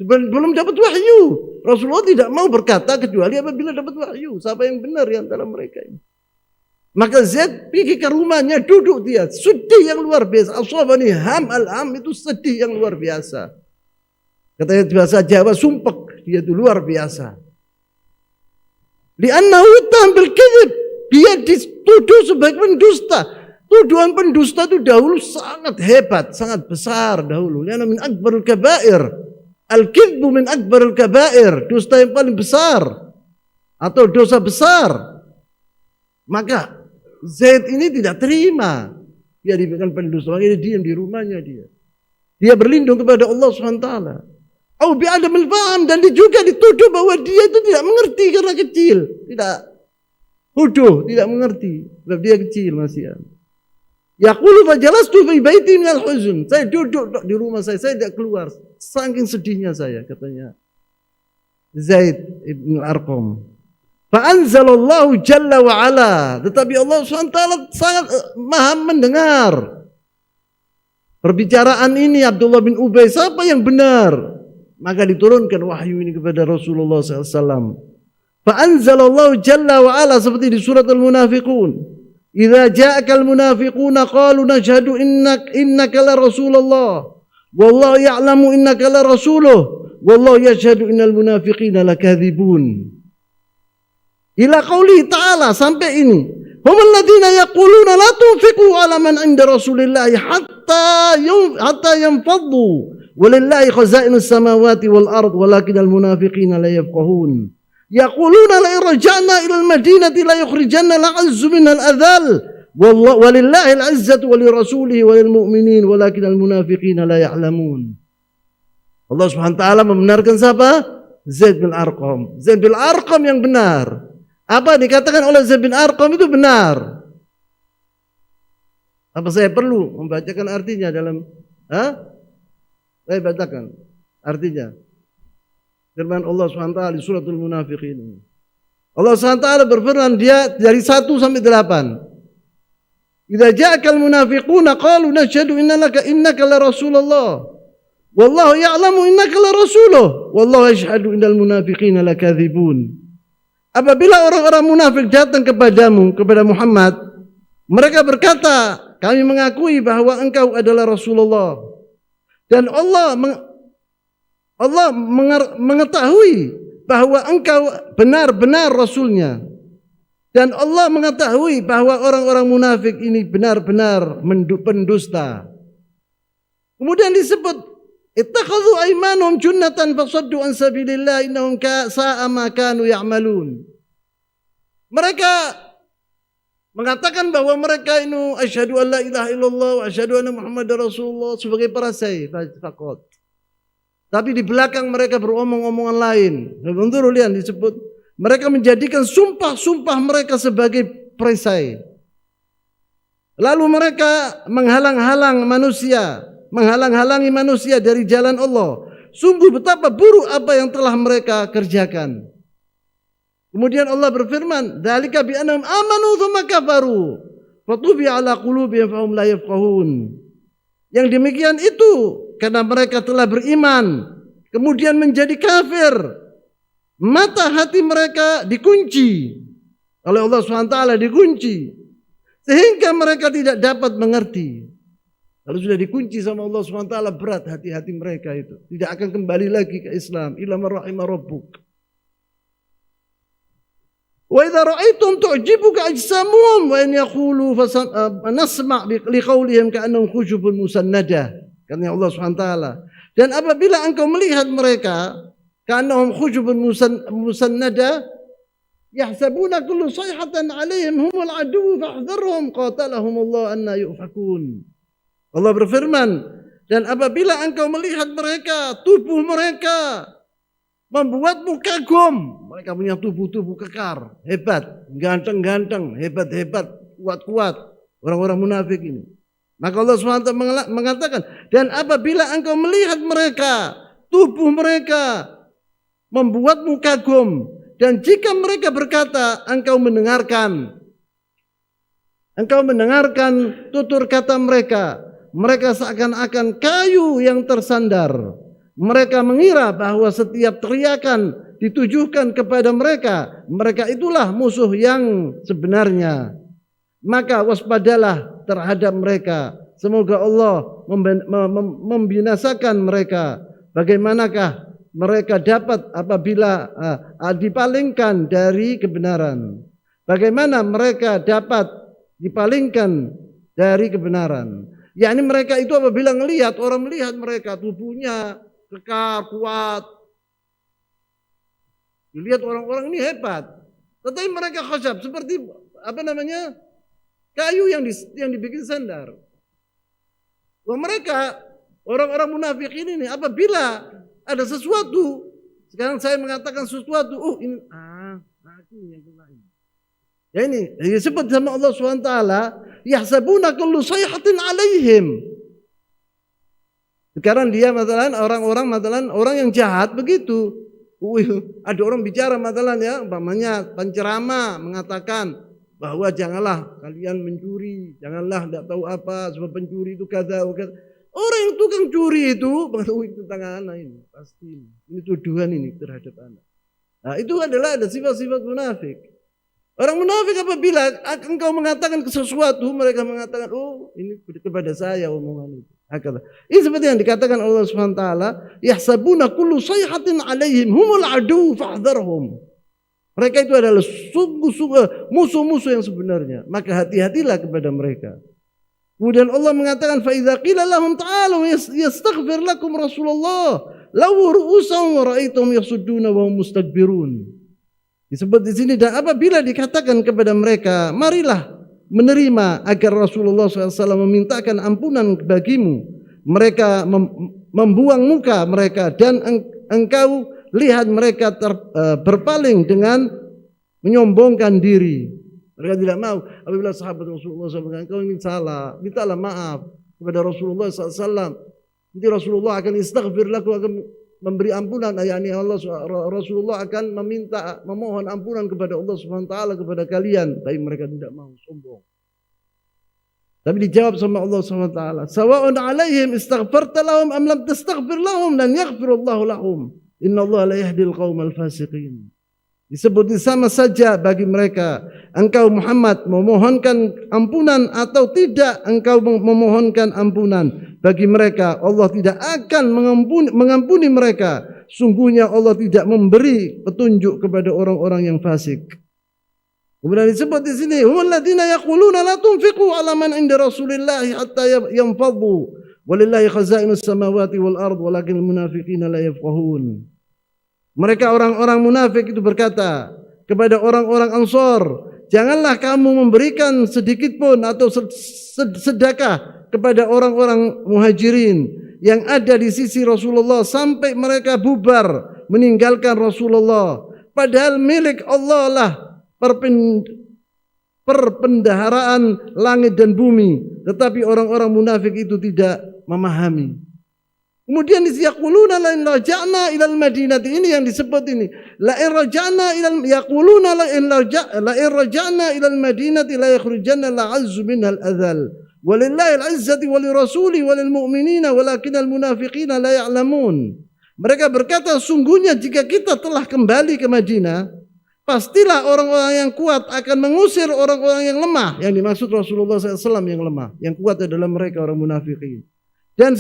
Belum dapat wahyu. Rasulullah tidak mau berkata kecuali apabila dapat wahyu. Siapa yang benar di antara mereka ini? Maka Zaid pergi ke rumahnya, duduk dia, sedih yang luar biasa. Asabani ham, al-ham itu sedih yang luar biasa. Katanya bahasa Jawa, sumpek, dia itu luar biasa. Li'annahu tampil kadzib, dia dituduh sebagai pendusta. Tuduhan pendusta itu dahulu sangat hebat, sangat besar dahulu. Li'anna min akbarul kabair. Al-kidbu min akbarul kabair, dusta yang paling besar atau dosa besar. Maka Zaid ini tidak terima dia diberikan pendusta, makanya dia diam di rumahnya dia. Dia berlindung kepada Allah SWT. Au bi'adamil faham, dan dia juga dituduh bahwa dia itu tidak mengerti karena kecil. Tidak. Bodoh, tidak mengerti. Sebab dia kecil masih. Yaqulu fajalastu fi baiti minal huzn. Saya duduk di rumah saya tidak keluar. Saking sedihnya saya, katanya Zaid ibn Arqam. Fa anzalallahu jalla wa ala. Tetapi Allah SWT sangat maha mendengar perbicaraan ini Abdullah bin Ubay, siapa yang benar? Maka diturunkan wahyu ini kepada Rasulullah SAW. Fa'anzalallahu jalla wa ala, seperti di surat Al-Munafiqun. Idza ja'akal munafiquna qalu nashhadu innaka la Rasulullah. Wallahu ya'lamu innaka la rasuluh. Wallahu yashhadu innal munafiqina lakadzibun. Ila qauli ta'ala, sampai ini. Humul ladzina yaquluna la tunfiqu ala man 'inda Rasulillahi hatta yanfaddu. Walillahi khazainus samawati wal ard walakinal munafiqina la yafqahun. Yaquluna la irja'na ila al-madinati la yukhrijanna al-'azzu minal adhal. Walillahi al-'izzatu wa lirasulihi wa lil mu'minin walakinal munafiqina la ya'lamun. Allah Subhanahu wa taala membenarkan siapa? Zaid bin Arqam. Zaid bin Arqam yang benar. Apa dikatakan oleh Zaid bin Arqam itu benar. Apa saya perlu membacakan artinya dalam Saya bacakan artinya. Firman Allah SWT di suratul Munafiqin. Allah SWT berfirman, dia dari 1 sampai 8. Idza ja'akal munafiquna qalu nashhadu innaka la Rasulullah. Wallahu ya'lamu innaka la rasuluh. Wallahu yashhadu innal munafiqina lakadzibun. Apabila orang-orang munafik datang kepadamu, kepada Muhammad, mereka berkata, kami mengakui bahwa engkau adalah Rasulullah. Dan Allah mengetahui bahwa engkau benar-benar Rasulnya. Dan Allah mengetahui bahwa orang-orang munafik ini benar-benar pendusta. Kemudian disebut, ittakhadhu aymanahum junnatan fasaddu an sabilillah innahum sa'a ma kanu ya'malun. Mereka mengatakan bahwa mereka ini asyhadu an la ilaha illallah wa asyhadu anna muhammadar rasulullah sebagai parasai faqat. Tapi di belakang mereka beromong-omongan lain. Untuk lihat disebut mereka menjadikan sumpah-sumpah mereka sebagai perisai. Lalu mereka menghalang-halangi manusia dari jalan Allah. Sungguh betapa buruk apa yang telah mereka kerjakan. Kemudian Allah berfirman, "Dzalika bi annahum amanu tsumma kafaru, fatubi ala qulubihim fahum la yafqahun." Yang demikian itu karena mereka telah beriman, kemudian menjadi kafir. Mata hati mereka dikunci oleh Allah SWT, dikunci sehingga mereka tidak dapat mengerti. Kalau sudah dikunci sama Allah SWT, berat hati-hati mereka itu, tidak akan kembali lagi ke Islam. Illa man rahima rabbuk. Wa idza ra'aitum tu'jibuka ajsamuhum wa in yaqulu nasma' liqaulihim ka'annahum khushubun musannadah. Karena Allah SWT. Dan apabila engkau melihat mereka ka'annahum khushubun musannadah yahsabuna kullu sayhatan 'alaihim humul adu fahdharhum qatalahum Allah anna yufakun. Allah berfirman, dan apabila engkau melihat mereka, tubuh mereka membuatmu kagum. Mereka punya tubuh-tubuh kekar, hebat, ganteng-ganteng, hebat-hebat, kuat-kuat. Orang-orang munafik ini. Maka Allah SWT mengatakan, dan apabila engkau melihat mereka, tubuh mereka membuatmu kagum. Dan jika mereka berkata, engkau mendengarkan tutur kata mereka. Mereka seakan-akan kayu yang tersandar. Mereka mengira bahwa setiap teriakan ditujukan kepada mereka. Mereka itulah musuh yang sebenarnya. Maka waspadalah terhadap mereka. Semoga Allah membinasakan mereka. Bagaimanakah mereka dapat apabila dipalingkan dari kebenaran? Bagaimana mereka dapat dipalingkan dari kebenaran? Yakni mereka itu apabila orang melihat mereka tubuhnya kekar, kuat. Dilihat orang-orang ini hebat. Tetapi mereka khasyab seperti kayu yang dibikin sandar. Wah, mereka orang-orang munafik ini apabila ada sesuatu, sekarang saya mengatakan sesuatu, ini aku yang lain. Ya ini disebut sama Allah SWT, yahsabuna kullu sayhatin alaihim. Sekarang dia orang yang jahat begitu. Ada orang bicara umpamanya penceramah mengatakan bahwa janganlah kalian mencuri, janganlah tidak tahu apa, sebab pencuri itu kata. Orang yang tukang curi itu mengetahui tentang anak ini, pasti ini tuduhan ini terhadap anak. Nah, itu adalah ada sifat-sifat munafik. Orang munafik apabila engkau mengatakan sesuatu, mereka mengatakan, ini kepada saya omongan itu. Ini seperti yang dikatakan Allah SWT, yahsabuna kullu sayhatin alaihim humul adu fahdharhum. Mereka itu adalah sungguh-sungguh musuh-musuh yang sebenarnya. Maka hati-hatilah kepada mereka. Kemudian Allah mengatakan, fa idza qila lahum ta'alu yastaghfir lakum Rasulullah law ru'usahum wa ra'aytum yasudduna wa hum mustakbirun. Disebut di sini, dan apabila dikatakan kepada mereka, marilah menerima agar Rasulullah SAW memintakan ampunan bagimu. Mereka membuang muka mereka dan engkau lihat mereka berpaling dengan menyombongkan diri. Mereka tidak mau. Apabila sahabat Rasulullah SAW, engkau ini salah, mintalah maaf kepada Rasulullah SAW. Nanti Rasulullah akan istaghfir laku, akan memberi ampunan. Yani Rasulullah akan memohon ampunan kepada Allah SWT kepada kalian. Tapi mereka tidak mau, sombong. Tapi dijawab sama Allah SWT, sawa'un alaihim istaghfarta lahum am lam tastaghfir lahum lan yaghfirullahu lahum. Innallaha la yahdil qaumal fasiqin. Disebut sama saja bagi mereka, engkau Muhammad memohonkan ampunan atau tidak engkau memohonkan ampunan bagi mereka, Allah tidak akan mengampuni mereka. Sungguhnya Allah tidak memberi petunjuk kepada orang-orang yang fasik. Kemudian disebut di sini, humul ladzina yaquluna la tunfiqu 'ala man 'inda Rasulillah hatta yanfadhu walillahi khazainus samawati wal ard walakinal munafiqina la yafqahun. Mereka orang-orang munafik itu berkata, kepada orang-orang Ansor, janganlah kamu memberikan sedikit pun atau sedekah kepada orang-orang Muhajirin yang ada di sisi Rasulullah sampai mereka bubar meninggalkan Rasulullah. Padahal milik Allah lah perbendaharaan langit dan bumi, tetapi orang-orang munafik itu tidak memahami. Kemudian yaquluna la in raja'na ila al-Madinah, ini yang disebut ini. La in raja'na ila yaquluna la in raja'na ila al-Madinah la yakhrujanna la'azzu minha al-adhal. Walillahi al-'izzati wa lirasuli wa lil mu'minina walakinnal munafiqina la ya'lamun. Mereka berkata, sungguhnya jika kita telah kembali ke Madinah, pastilah orang-orang yang kuat akan mengusir orang-orang yang lemah. Yang dimaksud Rasulullah SAW yang lemah, yang kuat adalah mereka orang munafikin. Dan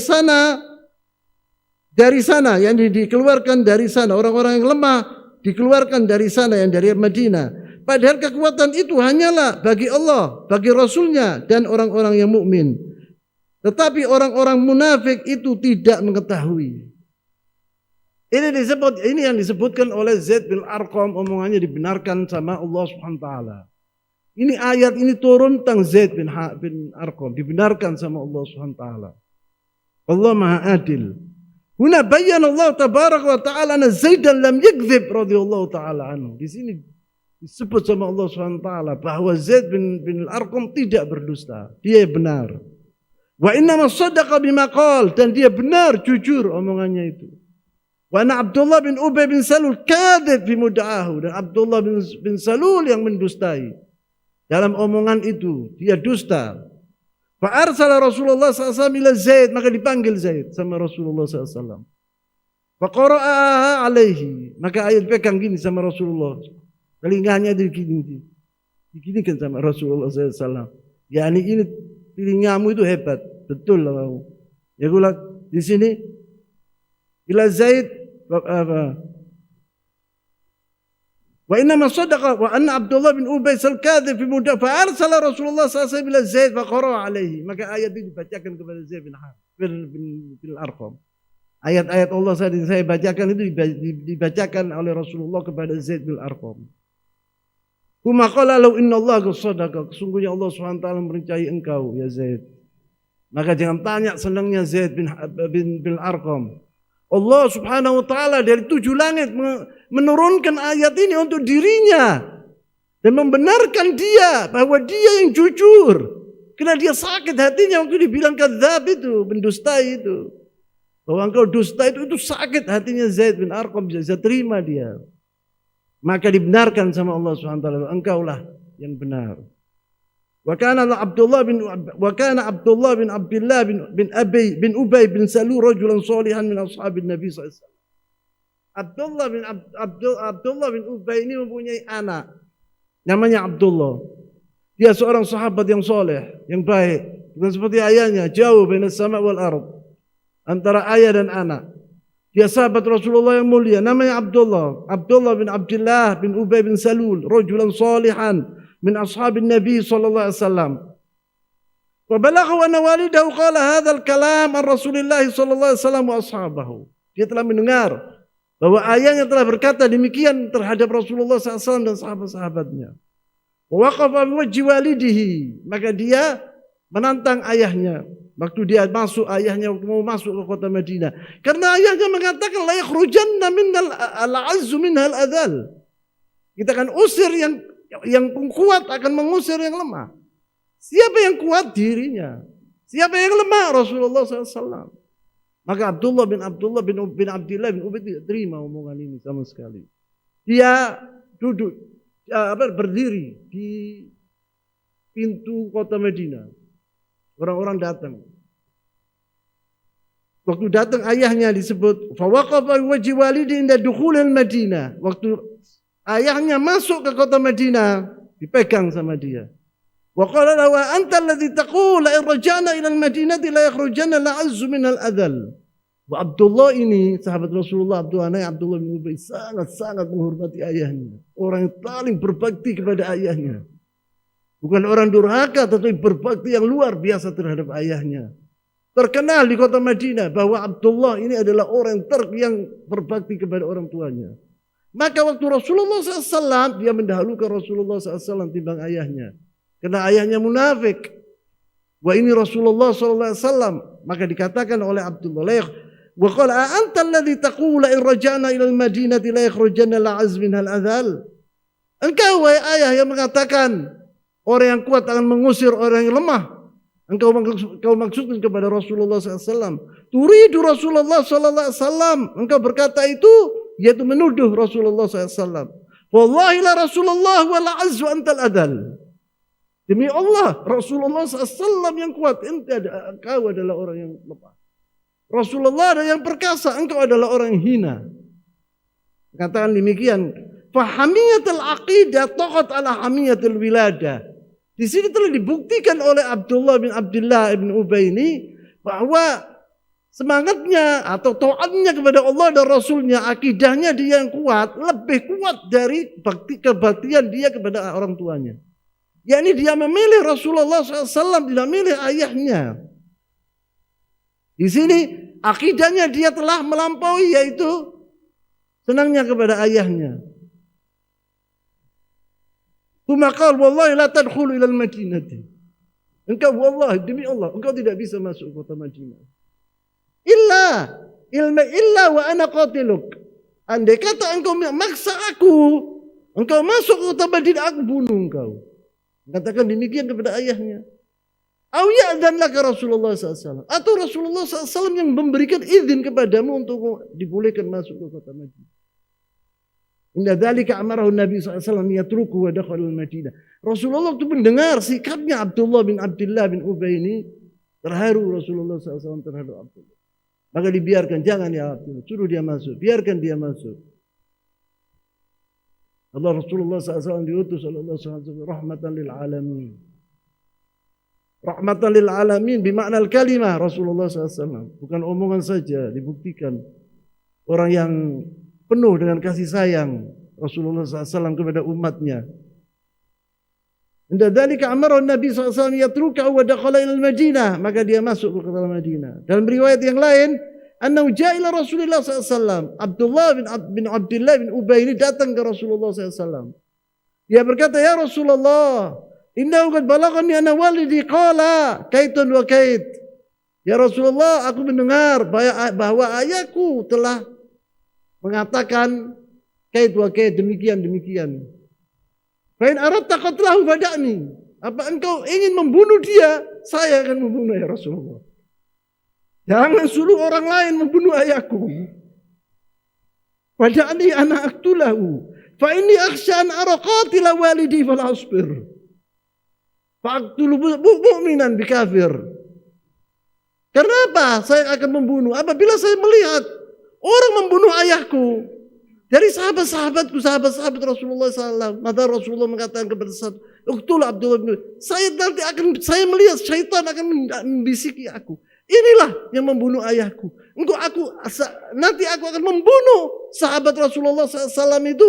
dari sana yang dikeluarkan dari sana, orang-orang yang lemah dikeluarkan dari sana, yang dari Madinah. Padahal kekuatan itu hanyalah bagi Allah, bagi Rasulnya dan orang-orang yang mukmin. Tetapi orang-orang munafik itu tidak mengetahui. Ini yang disebutkan oleh Zaid bin Arqam, omongannya dibenarkan sama Allah Subhanahu wa taala. Ini ayat ini turun tentang Zaid bin Arqam, dibenarkan sama Allah Subhanahu wa taala. Allah Maha Adil. Huna bayyana Allah tabaraka wa taala anna Zaidan lam yakdzib radhiyallahu taala anhu. Di sini disebut sama Allah Subhanahu wa taala bahwa Zaid bin Arqam tidak berdusta, dia benar. Wa inna masaddaqa bima qala, dan dia benar, jujur omongannya itu. Wa anna Abdullah bin Ubay bin Salul kadzib fi mud'ahu, dan Abdullah bin Salul yang mendustai dalam omongan itu, dia dusta. Fa arsala Rasulullah SAW ila Zaid, maka dipanggil Zaid sama Rasulullah SAW. Fa qara'aha alaihi, maka ayat pegang gini sama Rasulullah. Telinganya diginikan sama Rasulullah SAW. Ya ini telingamu itu hebat, betul lah kamu. Ya gula di sini ila Zaid wa inna ma sadaqa wa anna Abdullah bin Ubay al-kadhib fi muda fa arsala Rasulullah SAW ila Zaid fa qara alaihi. Maka ayat ini dibacakan kepada Zaid bin Arqam. Ayat-ayat Allah saya bacakan itu dibacakan oleh Rasulullah kepada Zaid bin Arqam. Kuma qala law inna Allah sadaqa, sesungguhnya Allah SWT merencahi engkau ya Zaid. Maka jangan tanya senangnya Zaid bin Arqam. Allah Subhanahu wa taala dari 7 langit menurunkan ayat ini untuk dirinya dan membenarkan dia bahwa dia yang jujur. Karena dia sakit hatinya waktu dibilang kadzab itu, mendustai itu. Bahwa engkau dusta itu sakit hatinya Zaid bin Arqam, bisa terima dia. Maka dibenarkan sama Allah Subhanahu wa taala, engkaulah yang benar. Wa kana Abdullah bin Abdullah bin Ubay bin Salul rajulan salihan min ashabin Nabi sallallahu alaihi wasallam. Abdullah bin Ubay ini mempunyai anak namanya Abdullah. Dia seorang sahabat yang soleh, yang baik, bukan seperti ayahnya, jauh bainas sama wal ard, antara ayah dan anak. Dia sahabat Rasulullah yang mulia, namanya Abdullah bin Abdullah bin Ubay bin Salul, rajulan salihan min ashabin Nabi sallallahu alaihi wasallam. Wa balagha anna walidahu qala hadzal kalam an Rasulillah sallallahu alaihi wasallam wa ashabahu. Dia telah mendengar bahwa ayahnya telah berkata demikian terhadap Rasulullah SAW dan sahabat-sahabatnya. Wa waqafa bi wajhi walidihi, maka dia menantang ayahnya. Waktu dia masuk, ayahnya mau masuk ke kota Madinah. Karena ayahnya mengatakan la yakhrujanna minnal al-azzu minhal adhal. Kita akan usir yang kuat akan mengusir yang lemah. Siapa yang kuat? Dirinya. Siapa yang lemah? Rasulullah SAW. Maka Abdullah bin Abdullah bin Ubay tidak terima omongan ini sama sekali. Dia duduk berdiri di pintu kota Madinah. Orang-orang datang. Waktu datang ayahnya disebut fa waqafa wajhi walidi inda dukhulil Madinah. Waktu ayahnya masuk ke kota Madinah, dipegang sama dia. Wa qala lahu anta alladhi taqul la irja'na ila al-Madinati la yakhrujanna la'azzu min al-adhal. Wa Abdullah ini sahabat Rasulullah, Abdullah bin Ubay sangat-sangat menghormati ayahnya. Orang yang paling berbakti kepada ayahnya. Bukan orang durhaka, tetapi berbakti yang luar biasa terhadap ayahnya. Terkenal di kota Madinah bahwa Abdullah ini adalah orang yang berbakti kepada orang tuanya. Maka waktu Rasulullah SAW, dia mendahulukan Rasulullah SAW timbang ayahnya. Karena ayahnya munafik. Wa ini Rasulullah SAW. Maka dikatakan oleh Abdullah, wa qala anta alladhi taqulu in raja'na ila al-madinati la yakhrujanna la'az minha al-adhal. Engkau wahai ayah yang mengatakan orang yang kuat akan mengusir orang yang lemah. Engkau maksudkan kepada Rasulullah SAW. Turidu Rasulullah SAW. Engkau berkata itu, yaitu menuduh Rasulullah SAW. Wallahi la Rasulullah wa la azzu antal adal. Demi Allah, Rasulullah SAW yang kuat. Engkau adalah orang yang lemah. Rasulullah adalah yang perkasa. Engkau adalah orang yang hina. Katakan demikian. Fahamiyatul aqidah taqat ala hamiyatul wiladah. Di sini telah dibuktikan oleh Abdullah bin Ubay ini bahwa semangatnya atau taatnya kepada Allah dan Rasulnya, akidahnya dia yang kuat, lebih kuat dari kebaktian dia kepada orang tuanya. Yakni dia memilih Rasulullah SAW, tidak memilih ayahnya. Di sini akidahnya dia telah melampaui, yaitu senangnya kepada ayahnya. Maka wallahi la tadkhulu ila al-Madinati. Engkau wallahi demi Allah, engkau tidak bisa masuk kota Madinah. Illa wa ana qatiluk. Andai kata engkau maksa aku, engkau masuk kota Madinah, aku bunuh engkau. Katakan demikian kepada ayahnya. Au ya'dan laka Rasulullah SAW. Atau Rasulullah SAW yang memberikan izin kepadamu untuk dibolehkan masuk ke kota Madinah. Inna dzalika amarahu Nabi SAW yatruku wa dakhala al-Madinah. Rasulullah itu mendengar sikapnya Abdullah bin Ubay ini, terharu Rasulullah SAW terhadap Abdullah. Maka dibiarkan, jangan ya Abdullah, suruh dia masuk, biarkan dia masuk. Allah Rasulullah SAW diutus oleh Allah SWT rahmatan lil alamin. Rahmatan lil alamin bimakna al-kalimah Rasulullah SAW. Bukan omongan saja, dibuktikan. Orang yang penuh dengan kasih sayang Rasulullah SAW kepada umatnya. Inda dzalika amara Nabi SAW yatruka wa dakhala ila al-Madinah, maka dia masuk ke kota Madinah. Dalam riwayat yang lain, annahu ja'a ila Rasulullah SAW. Abdullah bin Ubay ini datang ke Rasulullah SAW. Dia berkata, ya Rasulullah, innahu qad balaghani anna walidi qala kaitun wa kait. Ya Rasulullah, aku mendengar bahwa ayahku telah mengatakan kait wa kait, demikian. Fa in aradta qatlahu fada'ni. Apa engkau ingin membunuh dia? Saya akan membunuh ya Rasulullah. Jangan suruh orang lain membunuh ayahku. Fada'ni ana aqtulahu. Fa inni akhsha an ara qatila walidi fala asbir. Fa aqtulu mu'minan bi kafir. Kenapa saya akan membunuh? Apabila saya melihat orang membunuh ayahku dari sahabat-sahabat Rasulullah SAW, maka Rasulullah mengatakan kepada satu, "Uqtul Abdullah bin Ubay." Saya melihat syaitan akan membisiki aku. Inilah yang membunuh ayahku. Nanti aku akan membunuh sahabat Rasulullah SAW itu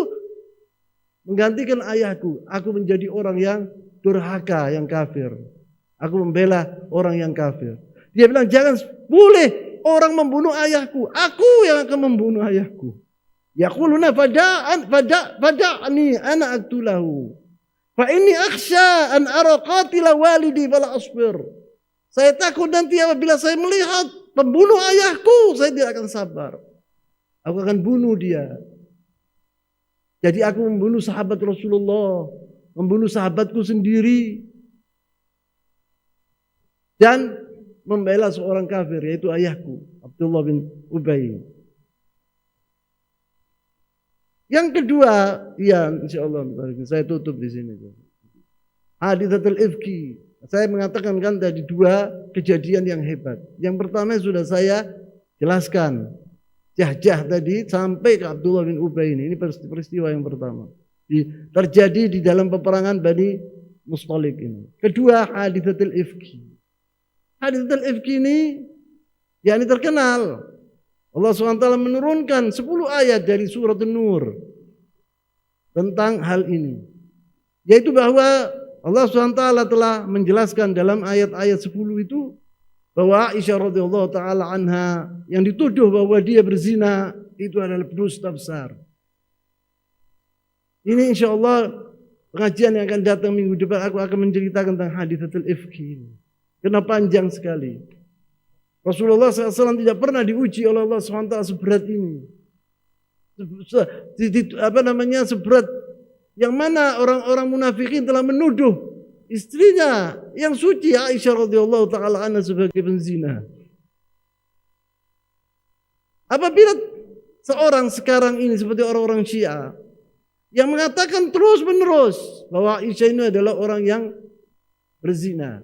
menggantikan ayahku. Aku menjadi orang yang durhaka, yang kafir. Aku membela orang yang kafir. Dia bilang, jangan boleh orang membunuh ayahku. Aku yang akan membunuh ayahku. Yaquluna fada'ni ana aqtulahu. Fa inni akhsha an ara qatila walidi fala asbir. Saya takut nanti apabila saya melihat pembunuh ayahku, saya tidak akan sabar. Aku akan bunuh dia. Jadi aku membunuh sahabat Rasulullah, membunuh sahabatku sendiri, dan membela seorang kafir, yaitu ayahku, Abdullah bin Ubay. Yang kedua, ya insyaallah saya tutup di sini. Haditsatul ifki. Saya mengatakan kan tadi dua kejadian yang hebat. Yang pertama sudah saya jelaskan. Jah tadi sampai ke Abdullah bin Ubay ini. Ini peristiwa yang pertama. Terjadi di dalam peperangan Bani Mustalik ini. Kedua, haditsatul ifki. Haditsatul ifki ini yakni terkenal. Allah SWT menurunkan 10 ayat dari surat An-Nur tentang hal ini. Yaitu bahwa Allah SWT telah menjelaskan dalam ayat-ayat 10 itu bahwa Aisyah radhiyallahu taala anha yang dituduh bahwa dia berzina itu adalah dusta besar. Ini insya Allah pengajian yang akan datang minggu depan aku akan menceritakan tentang haditsatul ifki. Karena panjang sekali. Rasulullah SAW tidak pernah diuji oleh Allah SWT seberat ini. Seberat yang mana orang-orang munafikin telah menuduh istrinya yang suci Aisyah radhiyallahu taala anha sebagai penzina. Apabila seorang sekarang ini seperti orang-orang Syiah yang mengatakan terus-menerus bahwa Aisyah ini adalah orang yang berzina,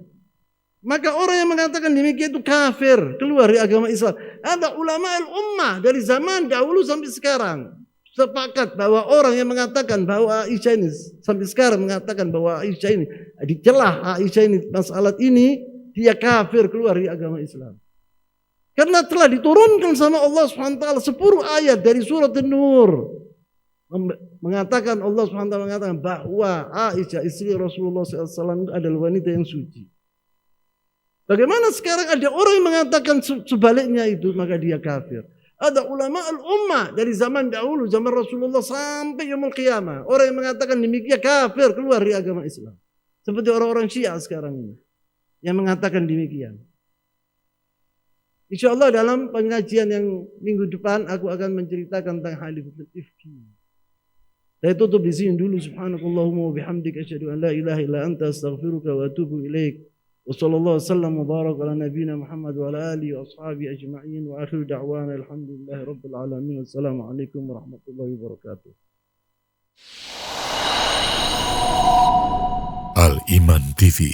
maka orang yang mengatakan demikian itu kafir, keluar dari agama Islam. Ada ulama al-ummah dari zaman dahulu sampai sekarang sepakat bahwa orang yang mengatakan bahwa Aisyah ini sampai sekarang mengatakan bahwa Aisyah ini dicelah Aisyah ini masalah ini, dia kafir, keluar dari agama Islam. Karena telah diturunkan sama Allah SWT 10 ayat dari surat An-Nur mengatakan, Allah SWT mengatakan bahwa Aisyah istri Rasulullah SAW adalah wanita yang suci. Bagaimana sekarang ada orang yang mengatakan sebaliknya itu, maka dia kafir. Ada ulama al-ummah dari zaman dahulu, zaman Rasulullah sampai yaumul qiyamah, orang yang mengatakan demikian kafir, keluar dari agama Islam. Seperti orang-orang Syiah sekarang ini yang mengatakan demikian. Insyaallah dalam pengajian yang minggu depan aku akan menceritakan tentang haditsatul ifki. Saya tutup di sini dulu. Subhanakallahumma wa bihamdika asyhadu an la ilaha illa anta astaghfiruka wa atubu ilaik. Wa sallallahu wasallam wa baraka ala nabiyyina Muhammad wa ala alihi wa ashabihi ajma'in wa akhiru da'wana alhamdulillahi rabbil alamin. Wassalamu alaikum warahmatullahi wabarakatuh. Al Iman TV